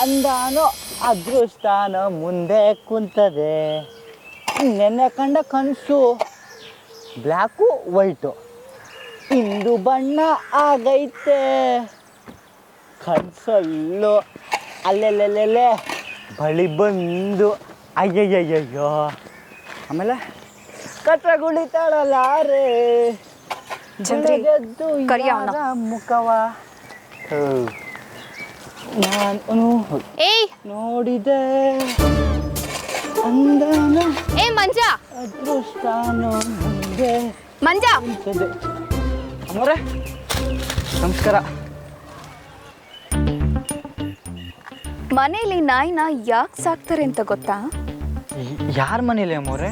ಅಂದಾನೋ ಅದೃಷ್ಟಾನೋ ಮುಂದೆ ಕುಂತದೆ. ನೆನ್ನೆ ಕಂಡ ಕನಸು ಬ್ಲ್ಯಾಕು ವೈಟು, ಇಂದು ಬಣ್ಣ ಆಗೈತೆ. ಕನಸಲ್ಲೋ ಅಲ್ಲೆಲ್ಲೆಲ್ಲೆಲ್ಲೆ ಬಳಿ ಬಂದು ಅಯ್ಯಯ್ಯಯ್ಯಯ್ಯೋ. ಆಮೇಲೆ ಕಟ್ಟಗುಳಿತಾಳಲಾರೆ ಗೆದ್ದು ಯಾರ ಮುಖವ ನಾನು ನೋಡಿದೆ. ಅಂದಾನ ಮಂಜ ಅದೃಷ್ಟಾನೋ ಮುಂದೆ ಮಂಜ. ಅಮ್ಮೋರೆ ನಮಸ್ಕಾರ. ಮನೇಲಿ ನಾಯಿನ ಯಾಕೆ ಸಾಕ್ತಾರೆ ಅಂತ ಗೊತ್ತಾ? ಯಾರ ಮನೇಲಿ ಅಮ್ಮೋರೆ?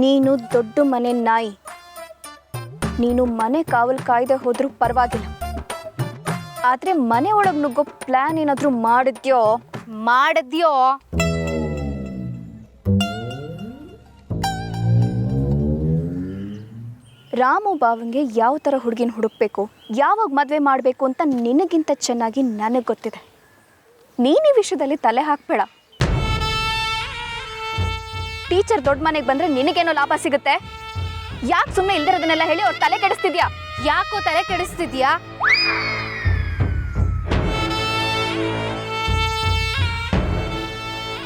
ನೀನು ದೊಡ್ಡ ಮನೆ ನಾಯಿ. ನೀನು ಮನೆ ಕಾವಲು ಕಾಯ್ದೆ ಹೋದ್ರೂ ಪರವಾಗಿಲ್ಲ, ಆದ್ರೆ ಮನೆ ಒಳಗೆ ನುಗ್ಗೋ ಪ್ಲಾನ್ ಏನಾದ್ರೂ ಮಾಡಿದ್ಯೋ ರಾಮು ಬಾವಂಗೆ ಯಾವ ಥರ ಹುಡುಗಿನ ಹುಡುಕ್ಬೇಕು, ಯಾವಾಗ ಮದುವೆ ಮಾಡಬೇಕು ಅಂತ ನಿನಗಿಂತ ಚೆನ್ನಾಗಿ ನನಗೆ ಗೊತ್ತಿದೆ. ನೀನು ಈ ವಿಷಯದಲ್ಲಿ ತಲೆ ಹಾಕ್ಬೇಡ. ಟೀಚರ್ ದೊಡ್ಡ ಮನೆಗೆ ಬಂದರೆ ನಿನಗೇನೋ ಲಾಭ ಸಿಗುತ್ತೆ. ಯಾಕೆ ಸುಮ್ಮನೆ ಇಲ್ದಿರೋದನ್ನೆಲ್ಲ ಹೇಳಿ ಅವ್ರು ತಲೆ ಕೆಡಿಸ್ತಿದ್ಯಾ? ಯಾಕೋ ತಲೆ ಕೆಡಿಸ್ತಿದ್ಯಾ?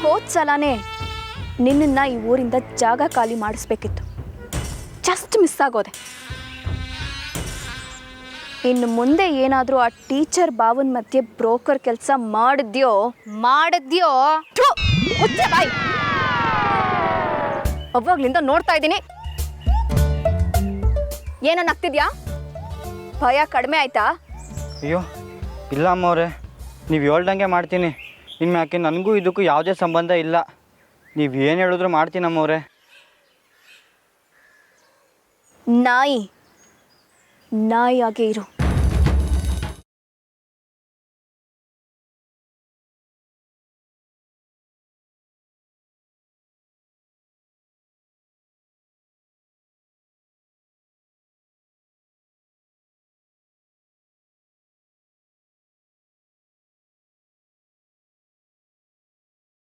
ಹೋದ ಸಲನೇ ನಿನ್ನನ್ನ ಈ ಊರಿಂದ ಜಾಗ ಖಾಲಿ ಮಾಡಿಸ್ಬೇಕಿತ್ತು, ಜಸ್ಟ್ ಮಿಸ್ ಆಗೋದೆ. ಇನ್ನು ಮುಂದೆ ಏನಾದರೂ ಆ ಟೀಚರ್ ಬಾವನ್ ಮಧ್ಯೆ ಬ್ರೋಕರ್ ಕೆಲಸ ಮಾಡಿದ್ಯೋ ಮುಚ್ಚೆ ಬಾಯ್. ಅವಾಗ್ಲಿಂದ ನೋಡ್ತಾ ಇದ್ದೀನಿ. ಏನೋ ನಗ್ತಿದ್ಯಾ? ಭಯ ಕಡಿಮೆ ಆಯ್ತಾ? ಅಯ್ಯೋ ಇಲ್ಲ ಅಮ್ಮವ್ರೆ, ನೀವು ಹೇಳ್ದಂಗೆ ಮಾಡ್ತೀನಿ. ಇನ್ನು ಯಾಕೆ ನನಗೂ ಇದಕ್ಕೂ ಯಾವುದೇ ಸಂಬಂಧ ಇಲ್ಲ. ನೀವು ಏನು ಹೇಳಿದ್ರು ಮಾಡ್ತೀನಿ ಅಮ್ಮವ್ರೆ. ನಾಯಿ ನಾಯಿಯಾಗೆ ಇರು.